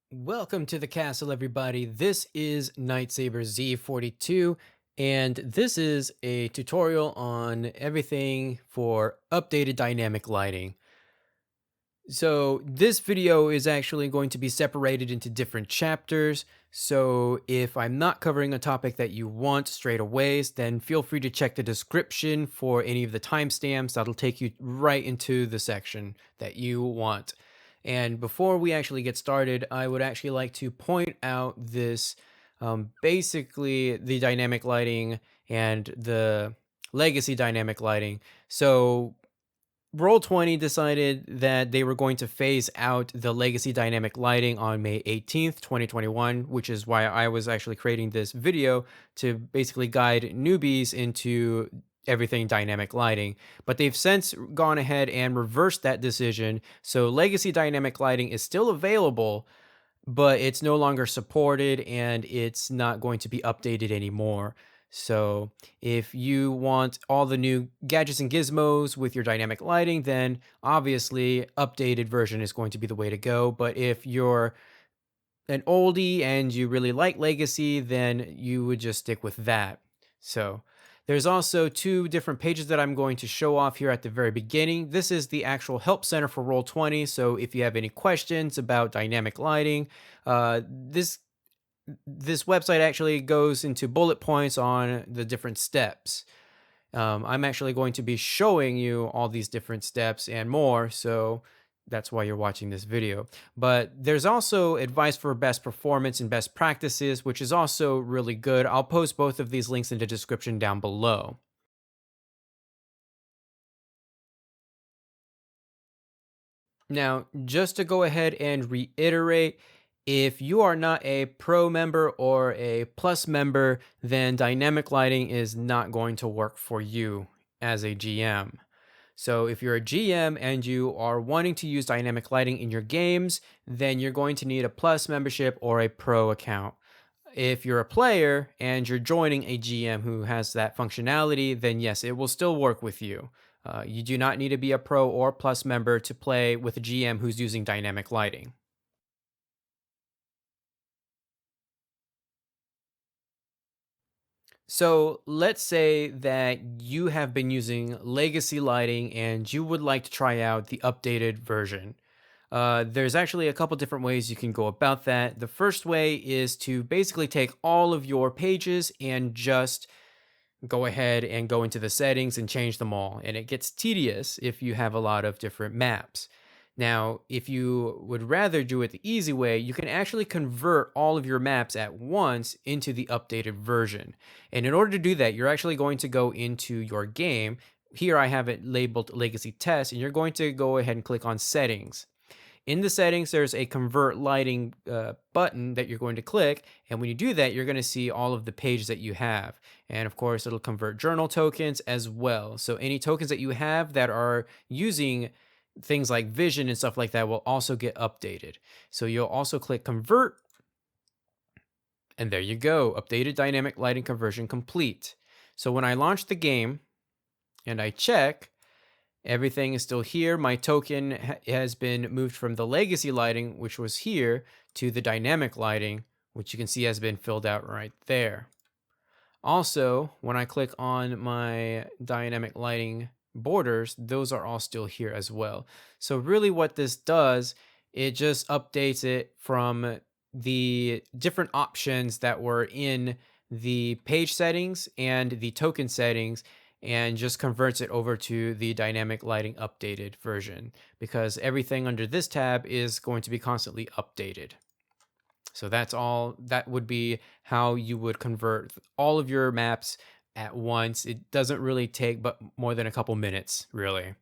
Welcome to the castle, everybody. This is Nightsaber Z42, and this is a tutorial on everything for updated dynamic lighting. So this video is actually going to be separated into different chapters. So if I'm not covering a topic that you want straight away, then feel free to check the description for any of the timestamps. That'll take you right into the section that you want. And before we actually get started, I would actually like to point out this basically the dynamic lighting and the legacy dynamic lighting. So Roll20 decided that they were going to phase out the legacy dynamic lighting on May 18th, 2021, which is why I was actually creating this video to basically guide newbies into everything dynamic lighting. But they've since gone ahead and reversed that decision. So legacy dynamic lighting is still available, but it's no longer supported and it's not going to be updated anymore. So if you want all the new gadgets and gizmos with your dynamic lighting, then obviously updated version is going to be the way to go. But if you're an oldie and you really like legacy, then you would just stick with that. So there's also two different pages that I'm going to show off here at the very beginning. This is the actual help center for Roll20. So if you have any questions about dynamic lighting, this website actually goes into bullet points on the different steps. I'm actually going to be showing you all these different steps and more, so that's why you're watching this video. But there's also advice for best performance and best practices, which is also really good. I'll post both of these links in the description down below. Now, just to go ahead and reiterate, if you are not a pro member or a plus member, then dynamic lighting is not going to work for you as a GM. So if you're a GM and you are wanting to use dynamic lighting in your games, then you're going to need a plus membership or a pro account. If you're a player and you're joining a GM who has that functionality, then yes, it will still work with you. You do not need to be a pro or plus member to play with a GM who's using dynamic lighting. So let's say that you have been using legacy lighting and you would like to try out the updated version. There's actually a couple different ways you can go about that. The first way is to basically take all of your pages and just go ahead and go into the settings and change them all. And it gets tedious if you have a lot of different maps. Now, if you would rather do it the easy way, you can actually convert all of your maps at once into the updated version. And in order to do that, you're actually going to go into your game. Here I have it labeled Legacy Test, and you're going to go ahead and click on Settings. In the settings, there's a convert lighting button that you're going to click. And when you do that, you're going to see all of the pages that you have. And of course, it'll convert journal tokens as well. So any tokens that you have that are using things like vision and stuff like that will also get updated. So you'll also click convert. And there you go. Updated dynamic lighting conversion complete. So when I launch the game and I check, everything is still here. My token has been moved from the legacy lighting, which was here, to the dynamic lighting, which you can see has been filled out right there. Also, when I click on my dynamic lighting borders, those are all still here as well. So really what this does, it just updates it from the different options that were in the page settings and the token settings and just converts it over to the dynamic lighting updated version because everything under this tab is going to be constantly updated. So that's all. That would be how you would convert all of your maps at once. It doesn't really take but more than a couple minutes, really.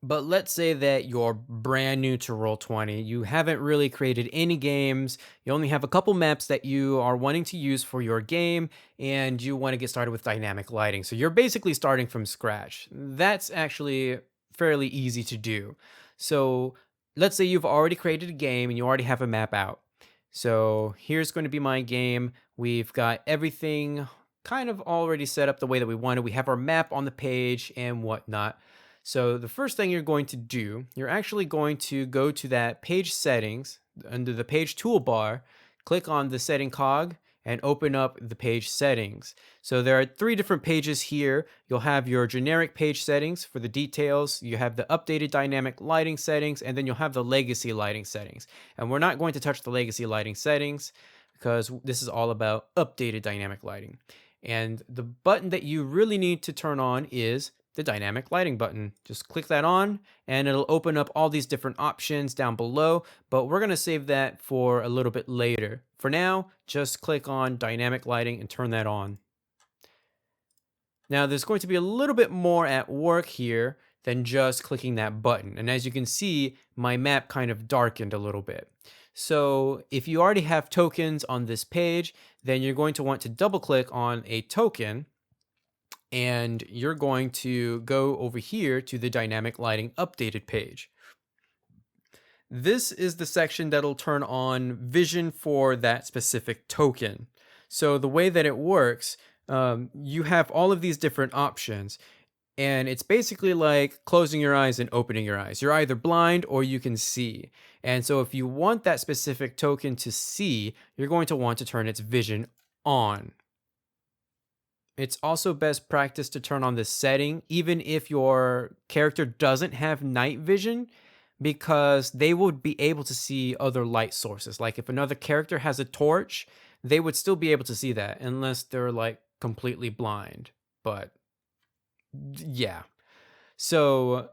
But let's say that you're brand new to Roll20. You haven't really created any games. You only have a couple maps that you are wanting to use for your game, and you want to get started with dynamic lighting. So you're basically starting from scratch. That's actually fairly easy to do. So let's say you've already created a game and you already have a map out. So here's going to be my game. We've got everything kind of already set up the way that we wanted. We have our map on the page and whatnot. So the first thing you're going to do, you're actually going to go to that page settings under the page toolbar, click on the setting cog and open up the page settings. So there are three different pages here. You'll have your generic page settings for the details, you have the updated dynamic lighting settings, and then you'll have the legacy lighting settings. And we're not going to touch the legacy lighting settings because this is all about updated dynamic lighting. And the button that you really need to turn on is the dynamic lighting button. Just click that on and it'll open up all these different options down below, but we're going to save that for a little bit later. For now, just click on dynamic lighting and turn that on. Now there's going to be a little bit more at work here than just clicking that button. And as you can see, my map kind of darkened a little bit. So if you already have tokens on this page, then you're going to want to double click on a token and you're going to go over here to the dynamic lighting updated page. This is the section that'll turn on vision for that specific token. So the way that it works, you have all of these different options, and it's basically like closing your eyes and opening your eyes. You're either blind or you can see. And so if you want that specific token to see, you're going to want to turn its vision on. It's also best practice to turn on this setting even if your character doesn't have night vision, because they would be able to see other light sources. Like if another character has a torch, they would still be able to see that unless they're like completely blind. But yeah. So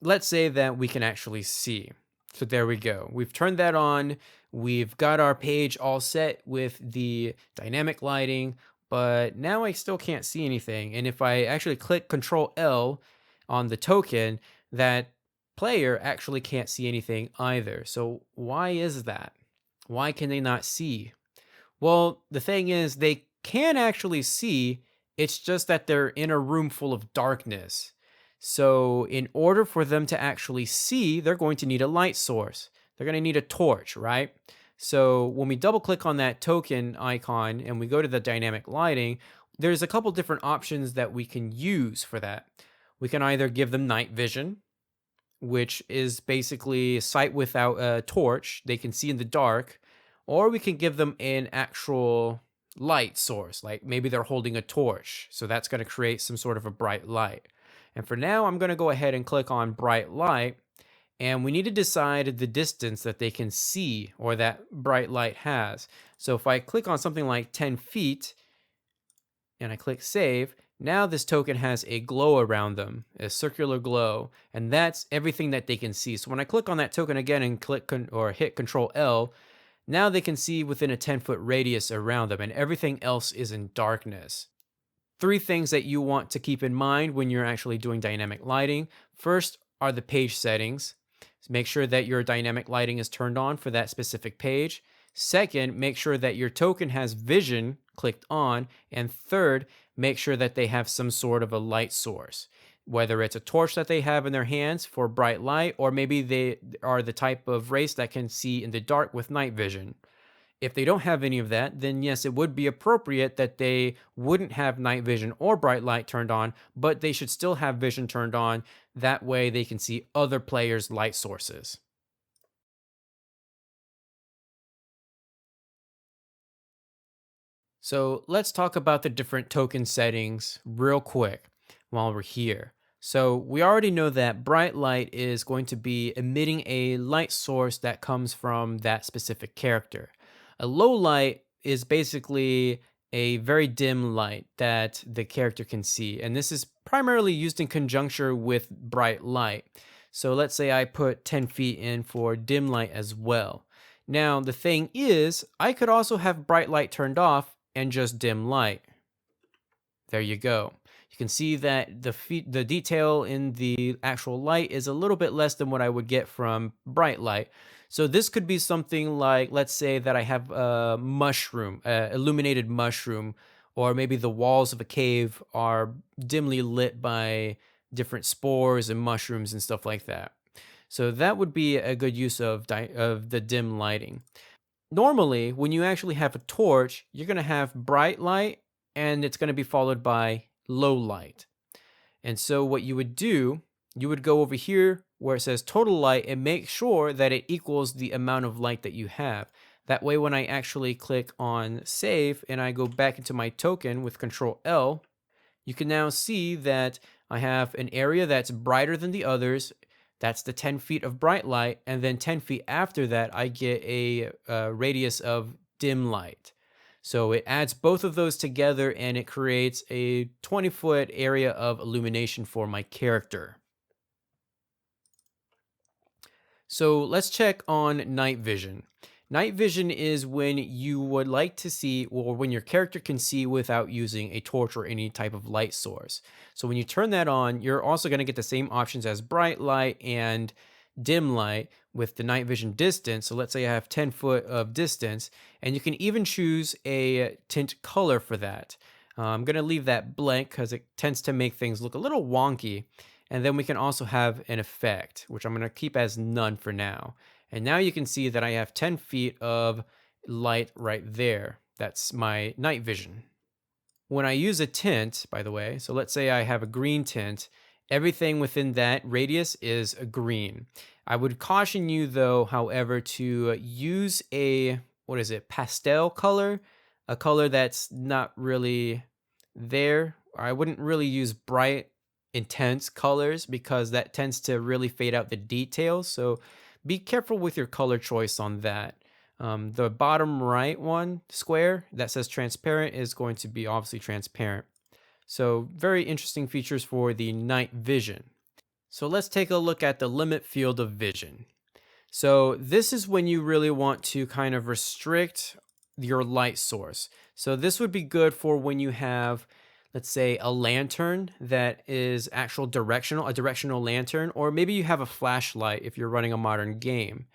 let's say that we can actually see. So there we go. We've turned that on. We've got our page all set with the dynamic lighting, but now I still can't see anything. And if I actually click Control L on the token, that player actually can't see anything either. So why is that? Why can they not see? Well, the thing is, they can actually see. It's just that they're in a room full of darkness. So in order for them to actually see, they're going to need a light source. They're going to need a torch, right? So when we double click on that token icon and we go to the dynamic lighting, there's a couple different options that we can use for that. We can either give them night vision, which is basically sight without a torch. They can see in the dark. Or we can give them an actual light source, like maybe they're holding a torch. So that's going to create some sort of a bright light. And for now, I'm going to go ahead and click on bright light. And we need to decide the distance that they can see or that bright light has. So if I click on something like 10 feet and I click save, now this token has a glow around them, a circular glow, and that's everything that they can see. So when I click on that token again and click or hit Control L, now they can see within a 10-foot radius around them, and everything else is in darkness. Three things that you want to keep in mind when you're actually doing dynamic lighting. First are the page settings. Make sure that your dynamic lighting is turned on for that specific page. Second, make sure that your token has vision clicked on. And third, make sure that they have some sort of a light source, whether it's a torch that they have in their hands for bright light, or maybe they are the type of race that can see in the dark with night vision. If they don't have any of that, then yes, it would be appropriate that they wouldn't have night vision or bright light turned on, but they should still have vision turned on. That way they can see other players' light sources. So let's talk about the different token settings real quick while we're here. So we already know that bright light is going to be emitting a light source that comes from that specific character. A low light is basically a very dim light that the character can see. And this is primarily used in conjunction with bright light. So let's say I put 10 feet in for dim light as well. Now, the thing is, I could also have bright light turned off and just dim light. There you go. You can see that the detail in the actual light is a little bit less than what I would get from bright light. So this could be something like, let's say that I have a mushroom, illuminated mushroom, or maybe the walls of a cave are dimly lit by different spores and mushrooms and stuff like that. So that would be a good use of the dim lighting. Normally, when you actually have a torch, you're going to have bright light and it's going to be followed by low light. And so what you would do you would go over here where it says total light and make sure that it equals the amount of light that you have. That way, when I actually click on save and I go back into my token with Control L, you can now see that I have an area that's brighter than the others. That's the 10 feet of bright light. And then 10 feet after that, I get a radius of dim light. So it adds both of those together and it creates a 20-foot area of illumination for my character. So let's check on night vision. Night vision is when you would like to see, or when your character can see without using a torch or any type of light source. So when you turn that on, you're also going to get the same options as bright light and dim light with the night vision distance. So let's say I have 10 foot of distance, and you can even choose a tint color for that. I'm going to leave that blank because it tends to make things look a little wonky. And then we can also have an effect, which I'm going to keep as none for now. And now you can see that I have 10 feet of light right there. That's my night vision. When I use a tint, by the way, so let's say I have a green tint, everything within that radius is a green. I would caution you though, however, to use a, pastel color, a color that's not really there. I wouldn't really use bright, intense colors because that tends to really fade out the details. So be careful with your color choice on that. The bottom right one, square, that says transparent is going to be obviously transparent. So very interesting features for the night vision. So let's take a look at the limit field of vision. So this is when you really want to kind of restrict your light source. So this would be good for when you have, let's say, a lantern that is a directional lantern, or maybe you have a flashlight if you're running a modern game.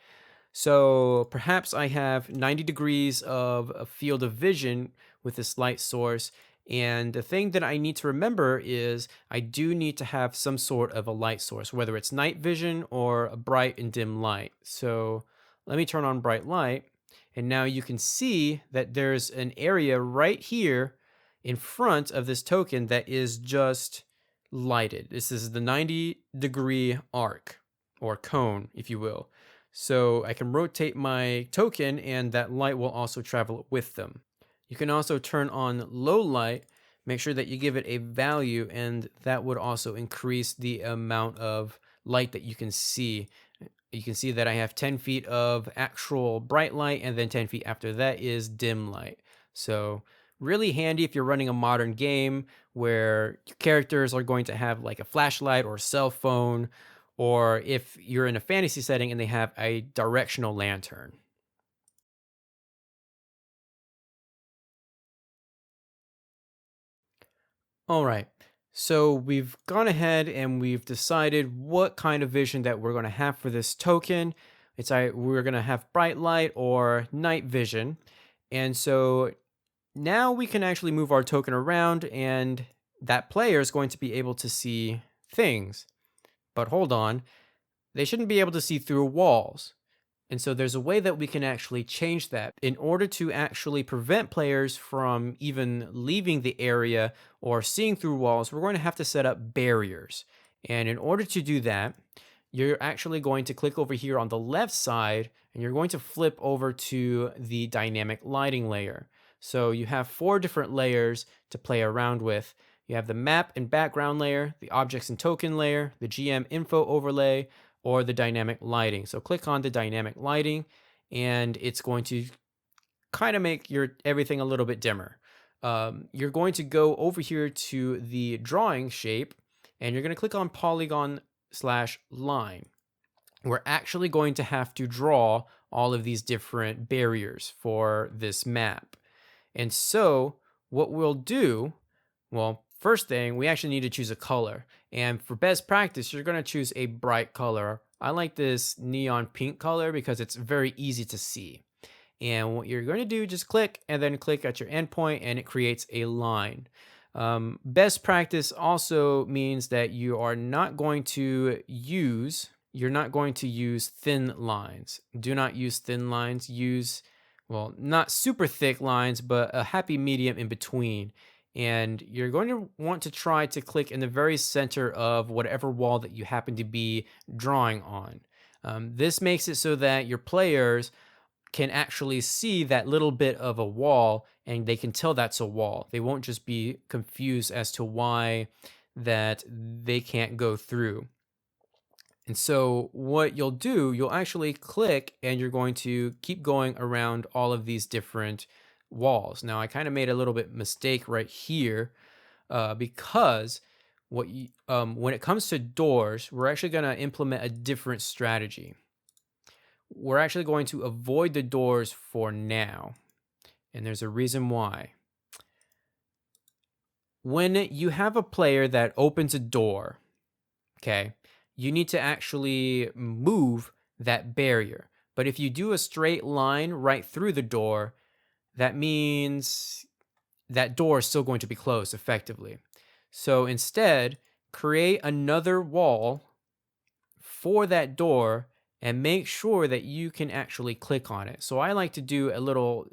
So perhaps I have 90 degrees of a field of vision with this light source. And the thing that I need to remember is I do need to have some sort of a light source, whether it's night vision or a bright and dim light. So let me turn on bright light. And now you can see that there's an area right here in front of this token that is just lighted. This is the 90-degree arc or cone, if you will. So I can rotate my token and that light will also travel with them. You can also turn on low light, make sure that you give it a value, and that would also increase the amount of light that you can see. You can see that I have 10 feet of actual bright light, and then 10 feet after that is dim light. So really handy if you're running a modern game where your characters are going to have like a flashlight or a cell phone, or if you're in a fantasy setting and they have a directional lantern. All right. So we've gone ahead and we've decided what kind of vision that we're going to have for this token. We're going to have bright light or night vision. And so now we can actually move our token around and that player is going to be able to see things. But hold on, they shouldn't be able to see through walls. And so there's a way that we can actually change that in order to actually prevent players from even leaving the area or seeing through walls. We're going to have to set up barriers. And in order to do that, you're actually going to click over here on the left side and you're going to flip over to the dynamic lighting layer. So you have 4 different layers to play around with. You have the map and background layer, the objects and token layer, the GM info overlay, or the dynamic lighting. So click on the dynamic lighting and it's going to kind of make your everything a little bit dimmer. You're going to go over here to the drawing shape and you're going to click on polygon/line. We're actually going to have to draw all of these different barriers for this map. And so what we'll do, well, first thing, we actually need to choose a color. And for best practice, you're going to choose a bright color. I like this neon pink color because it's very easy to see. And what you're going to do, just click and then click at your endpoint and it creates a line. Best practice also means that you're not going to use thin lines. Do not use thin lines. Use, well, not super thick lines, but a happy medium in between. and you're going to want to try to click in the very center of whatever wall that you happen to be drawing on. This makes it so that your players can actually see that little bit of a wall and they can tell that's a wall. They won't just be confused as to why that they can't go through. And so what you'll do, you'll actually click and you're going to keep going around all of these different walls. Now I kind of made a little bit mistake right here because when it comes to doors, we're actually going to implement a different strategy. We're actually going to avoid the doors for now. And there's a reason why. When you have a player that opens a door, okay, you need to actually move that barrier. But if you do a straight line right through the door, that means that door is still going to be closed effectively. So instead, create another wall for that door and make sure that you can actually click on it. So I like to do a little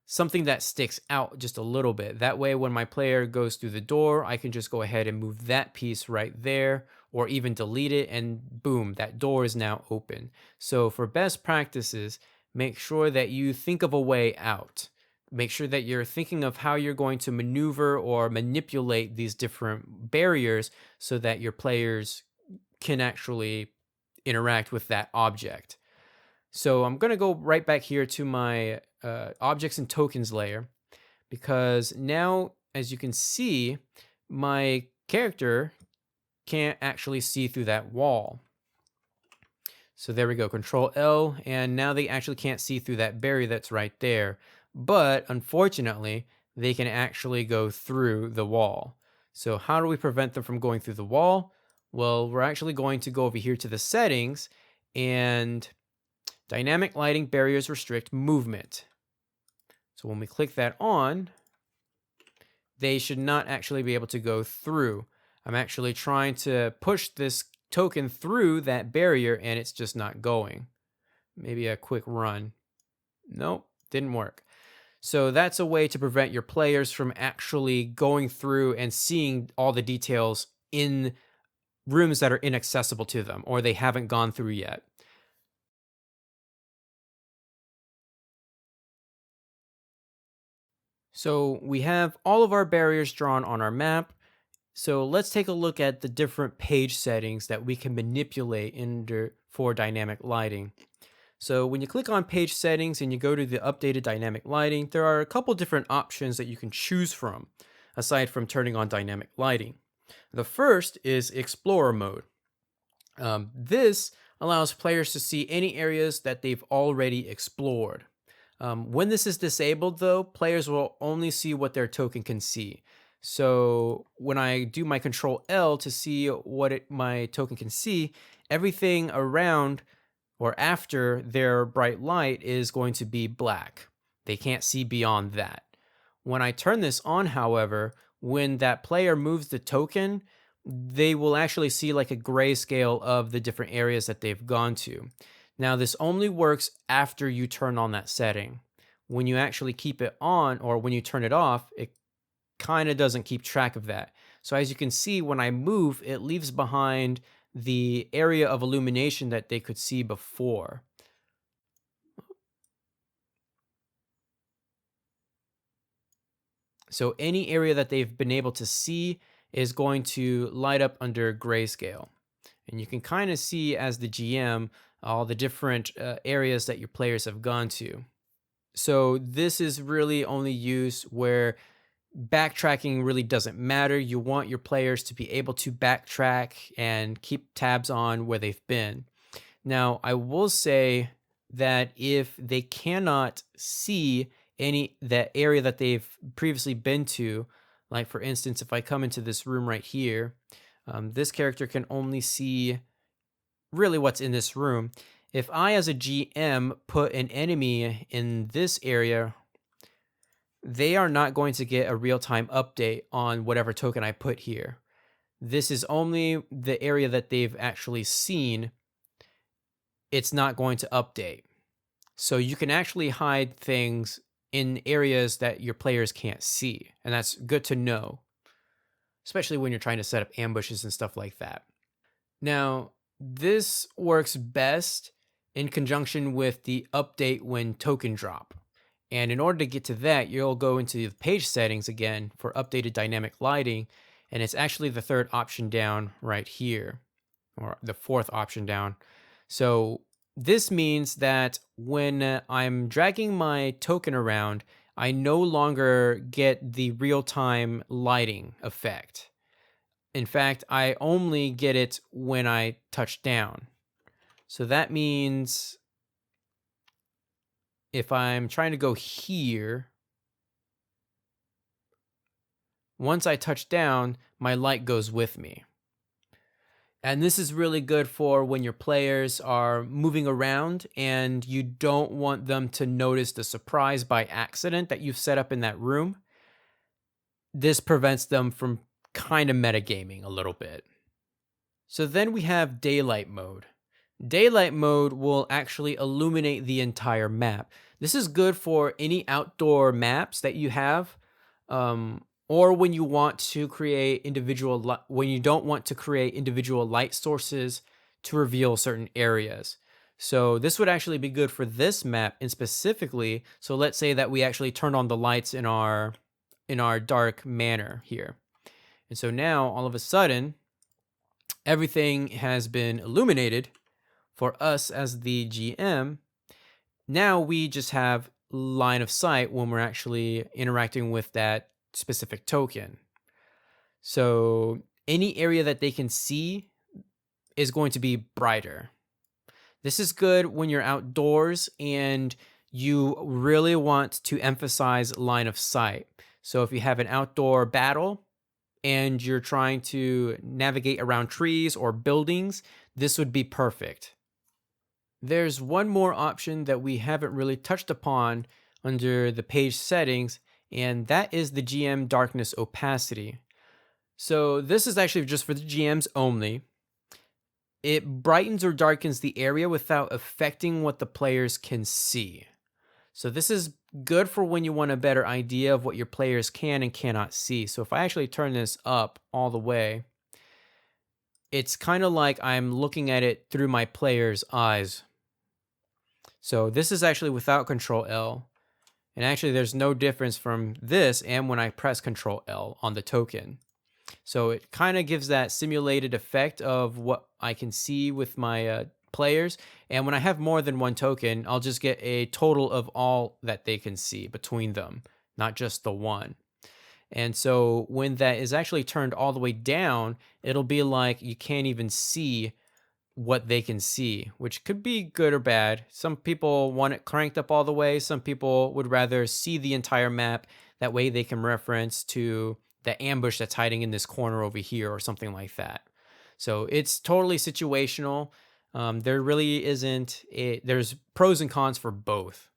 something that sticks out just a little bit. That way, when my player goes through the door, I can just go ahead and move that piece right there, or even delete it, and boom, that door is now open. So for best practices, make sure that you think of a way out. Make sure that you're thinking of how you're going to maneuver or manipulate these different barriers so that your players can actually interact with that object. So I'm going to go right back here to my objects and tokens layer, because now, as you can see, my character can't actually see through that wall. So there we go, Control L, and now they actually can't see through that barrier that's right there. But unfortunately, they can actually go through the wall. So how do we prevent them from going through the wall? Well, we're actually going to go over here to the settings, and dynamic lighting barriers restrict movement. So when we click that on, they should not actually be able to go through. I'm actually trying to push this token through that barrier and it's just not going. Maybe a quick run. Nope, didn't work. So that's a way to prevent your players from actually going through and seeing all the details in rooms that are inaccessible to them or they haven't gone through yet. So we have all of our barriers drawn on our map. So let's take a look at the different page settings that we can manipulate for dynamic lighting. So when you click on page settings and you go to the updated dynamic lighting, there are a couple different options that you can choose from, aside from turning on dynamic lighting. The first is Explorer mode. This allows players to see any areas that they've already explored. When this is disabled, though, players will only see what their token can see. So when I do my Control L to see what my token can see, everything around or after their bright light is going to be black. They can't see beyond that. When I turn this on, however, when that player moves the token, they will actually see like a grayscale of the different areas that they've gone to. Now, this only works after you turn on that setting. When you actually keep it on or when you turn it off, it kind of doesn't keep track of that. So as you can see, when I move, it leaves behind the area of illumination that they could see before. So any area that they've been able to see is going to light up under grayscale. And you can kind of see as the GM all the different areas that your players have gone to. So this is really only used where backtracking really doesn't matter. You want your players to be able to backtrack and keep tabs on where they've been. Now, I will say that if they cannot see that area that they've previously been to, like for instance, if I come into this room right here, this character can only see really what's in this room. If I, as a GM, put an enemy in this area, they are not going to get a real-time update on whatever token I put here. This is only the area that they've actually seen. It's not going to update. So you can actually hide things in areas that your players can't see. And that's good to know, especially when you're trying to set up ambushes and stuff like that. Now, this works best in conjunction with the update when token drop. And in order to get to that, you'll go into the page settings again for updated dynamic lighting. And it's actually the third option down right here, or the fourth option down. So this means that when I'm dragging my token around, I no longer get the real-time lighting effect. In fact, I only get it when I touch down. So that means if I'm trying to go here, once I touch down, my light goes with me. And this is really good for when your players are moving around and you don't want them to notice the surprise by accident that you've set up in that room. This prevents them from kind of metagaming a little bit. So then we have daylight mode. Daylight mode will actually illuminate the entire map. This is good for any outdoor maps that you have, or when you want to create when you don't want to create individual light sources to reveal certain areas. So this would actually be good for this map and specifically. So let's say that we actually turn on the lights in our dark manor here, and so now all of a sudden everything has been illuminated for us as the GM. Now we just have line of sight when we're actually interacting with that specific token. So any area that they can see is going to be brighter. This is good when you're outdoors and you really want to emphasize line of sight. So if you have an outdoor battle and you're trying to navigate around trees or buildings, this would be perfect. There's one more option that we haven't really touched upon under the page settings, and that is the GM Darkness Opacity. So this is actually just for the GMs only. It brightens or darkens the area without affecting what the players can see. So this is good for when you want a better idea of what your players can and cannot see. So if I actually turn this up all the way, it's kind of like I'm looking at it through my player's eyes. So this is actually without Control L. And actually there's no difference from this and when I press Control L on the token. So it kind of gives that simulated effect of what I can see with my players. And when I have more than one token, I'll just get a total of all that they can see between them, not just the one. And so when that is actually turned all the way down, it'll be like you can't even see what they can see, which could be good or bad. Some people want it cranked up all the way. Some people would rather see the entire map. That way they can reference to the ambush that's hiding in this corner over here or something like that. So it's totally situational. There really isn't there's pros and cons for both.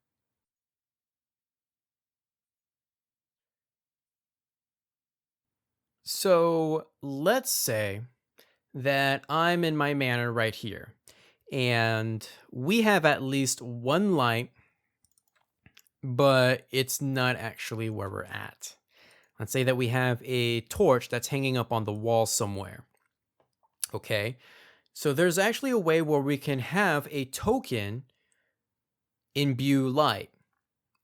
So let's say that I'm in my manor right here, and we have at least one light, but it's not actually where we're at. Let's say that we have a torch that's hanging up on the wall somewhere. Okay, so there's actually a way where we can have a token imbue light.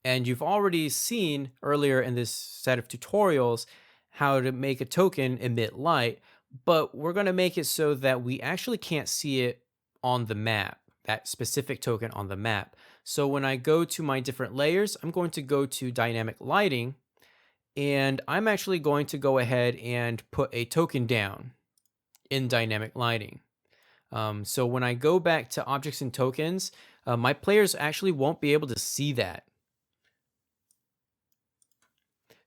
And you've already seen earlier in this set of tutorials how to make a token emit light, but we're going to make it so that we actually can't see it on the map, that specific token on the map. So when I go to my different layers, I'm going to go to dynamic lighting, and I'm actually going to go ahead and put a token down in dynamic lighting. So when I go back to objects and tokens, my players actually won't be able to see that.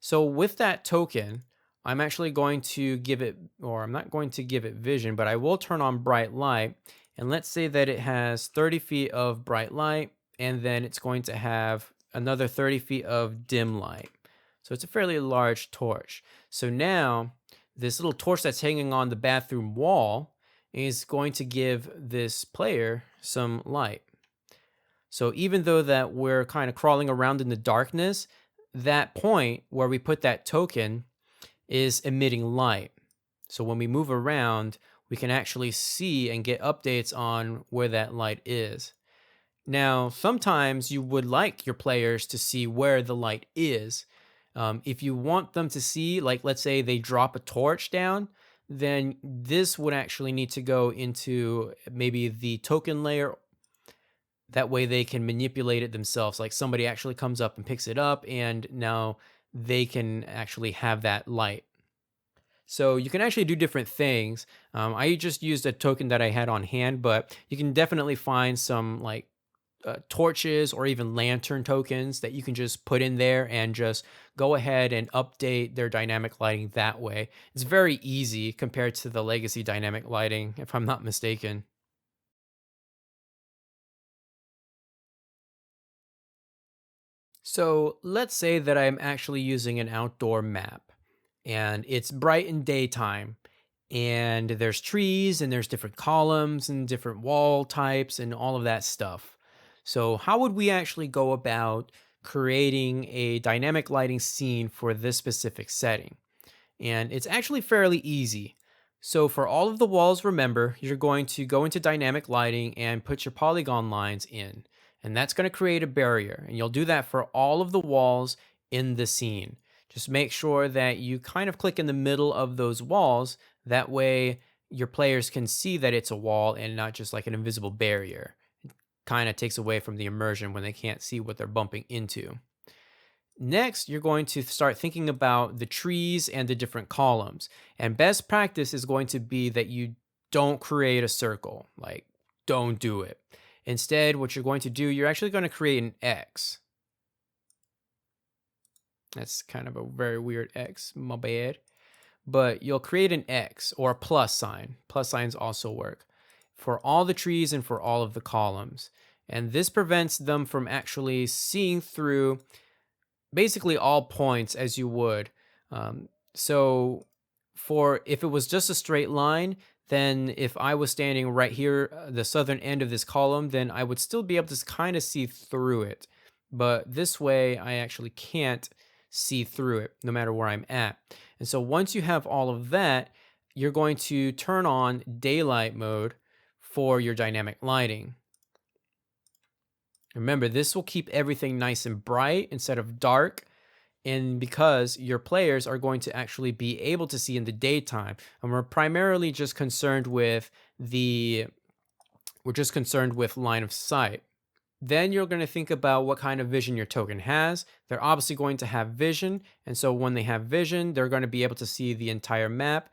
So with that token, I'm actually going to give it, or I'm not going to give it vision, but I will turn on bright light. And let's say that it has 30 feet of bright light, and then it's going to have another 30 feet of dim light. So it's a fairly large torch. So now this little torch that's hanging on the bathroom wall is going to give this player some light. So even though that we're kind of crawling around in the darkness, that point where we put that token is emitting light. So when we move around, we can actually see and get updates on where that light is. Now, sometimes you would like your players to see where the light is. If you want them to see, like, let's say they drop a torch down, then this would actually need to go into maybe the token layer. That way they can manipulate it themselves. Like somebody actually comes up and picks it up, and now they can actually have that light. So you can actually do different things. I just used a token that I had on hand, but you can definitely find some like torches or even lantern tokens that you can just put in there and just go ahead and update their dynamic lighting that way. It's very easy compared to the legacy dynamic lighting, if I'm not mistaken. So let's say that I'm actually using an outdoor map and it's bright in daytime and there's trees and there's different columns and different wall types and all of that stuff. So, how would we actually go about creating a dynamic lighting scene for this specific setting? And it's actually fairly easy. So for all of the walls, remember, you're going to go into dynamic lighting and put your polygon lines in. And that's going to create a barrier. And you'll do that for all of the walls in the scene. Just make sure that you kind of click in the middle of those walls. That way your players can see that it's a wall and not just like an invisible barrier. It kind of takes away from the immersion when they can't see what they're bumping into. Next, you're going to start thinking about the trees and the different columns. And best practice is going to be that you don't create a circle. Like, don't do it. Instead, what you're going to do, you're actually going to create an X. That's kind of a very weird X, my bad. But you'll create an X or a plus sign. Plus signs also work for all the trees and for all of the columns. And this prevents them from actually seeing through basically all points as you would. So for if it was just a straight line, then if I was standing right here, the southern end of this column, then I would still be able to kind of see through it. But this way, I actually can't see through it no matter where I'm at. And so once you have all of that, you're going to turn on daylight mode for your dynamic lighting. Remember, this will keep everything nice and bright instead of dark. And because your players are going to actually be able to see in the daytime, and we're primarily just concerned with line of sight. Then you're going to think about what kind of vision your token has. They're obviously going to have vision. And so when they have vision, they're going to be able to see the entire map,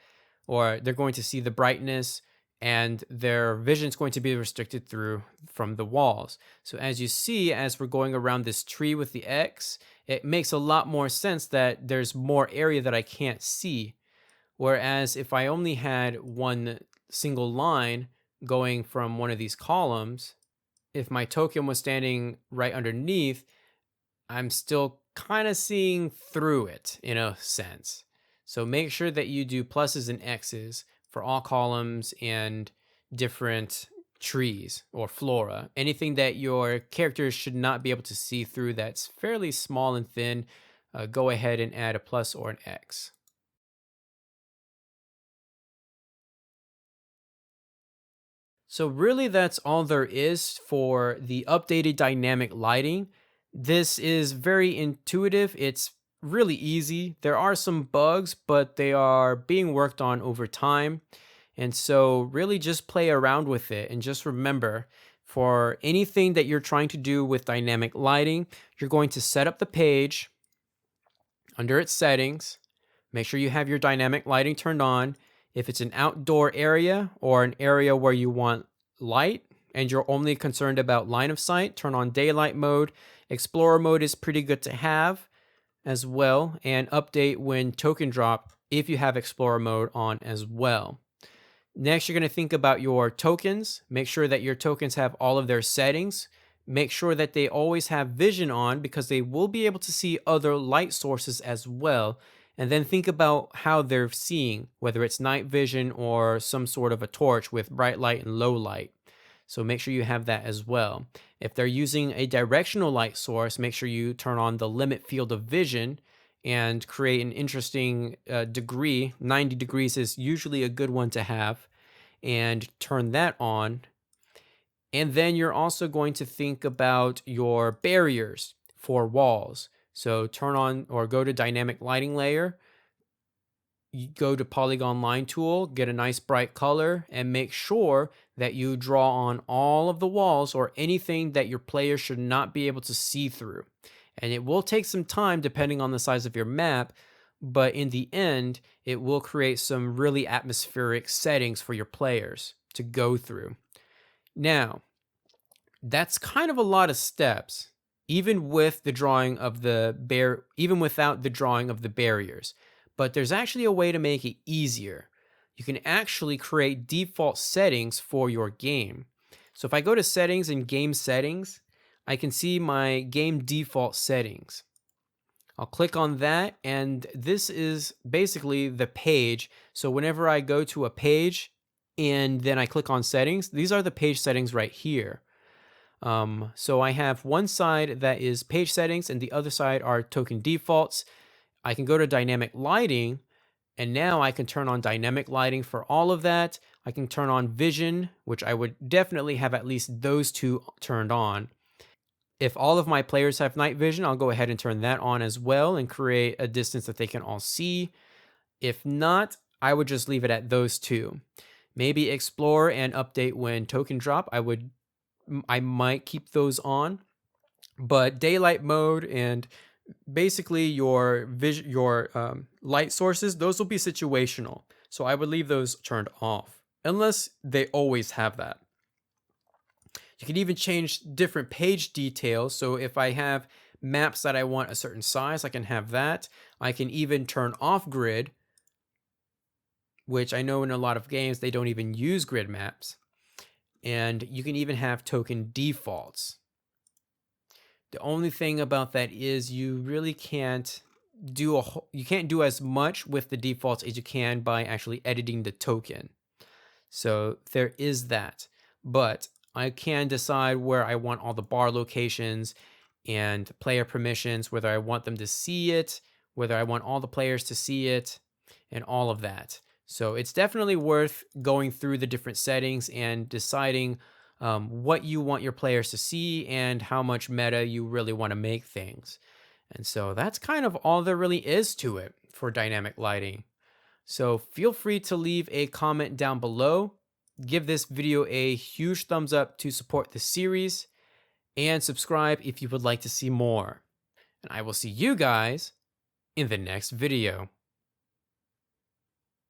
or they're going to see the brightness, and their vision is going to be restricted through from the walls. So as you see, as we're going around this tree with the X, it makes a lot more sense that there's more area that I can't see. Whereas if I only had one single line going from one of these columns, if my token was standing right underneath, I'm still kind of seeing through it in a sense. So make sure that you do pluses and X's for all columns and different trees or flora. Anything that your characters should not be able to see through that's fairly small and thin, go ahead and add a plus or an X. So really that's all there is for the updated dynamic lighting. This is very intuitive. It's really easy. There are some bugs, but they are being worked on over time. And so really just play around with it and just remember for anything that you're trying to do with dynamic lighting, you're going to set up the page under its settings. Make sure you have your dynamic lighting turned on. If it's an outdoor area or an area where you want light and you're only concerned about line of sight, turn on daylight mode. Explorer mode is pretty good to have as well, and update when token drop if you have Explorer mode on as well. Next, you're going to think about your tokens. Make sure that your tokens have all of their settings. Make sure that they always have vision on because they will be able to see other light sources as well. And then think about how they're seeing, whether it's night vision or some sort of a torch with bright light and low light. So make sure you have that as well. If they're using a directional light source, make sure you turn on the limit field of vision and create an interesting degree. 90 degrees is usually a good one to have, and turn that on. And then you're also going to think about your barriers for walls. So turn on or go to dynamic lighting layer, you go to polygon line tool, get a nice bright color, and make sure that you draw on all of the walls or anything that your player should not be able to see through. And it will take some time depending on the size of your map, but in the end, it will create some really atmospheric settings for your players to go through. Now, that's kind of a lot of steps, even with the drawing of even without the drawing of the barriers. But there's actually a way to make it easier. You can actually create default settings for your game. So if I go to settings and game settings, I can see my game default settings. I'll click on that, and this is basically the page. So whenever I go to a page and then I click on settings, these are the page settings right here. So I have one side that is page settings and the other side are token defaults. I can go to dynamic lighting, and now I can turn on dynamic lighting for all of that. I can turn on vision, which I would definitely have at least those two turned on. If all of my players have night vision, I'll go ahead and turn that on as well and create a distance that they can all see. If not, I would just leave it at those two. Maybe explore and update when token drop. I might keep those on, but daylight mode and basically your light sources, those will be situational. So I would leave those turned off unless they always have that. You can even change different page details. So if I have maps that I want a certain size, I can have that. I can even turn off grid, which I know in a lot of games they don't even use grid maps. And you can even have token defaults. The only thing about that is you really can't do as much with the defaults as you can by actually editing the token. So there is that. But I can decide where I want all the bar locations and player permissions, whether I want them to see it, whether I want all the players to see it, and all of that. So it's definitely worth going through the different settings and deciding what you want your players to see and how much meta you really want to make things. And so that's kind of all there really is to it for dynamic lighting. So feel free to leave a comment down below. Give this video a huge thumbs up to support the series, and subscribe if you would like to see more. And I will see you guys in the next video.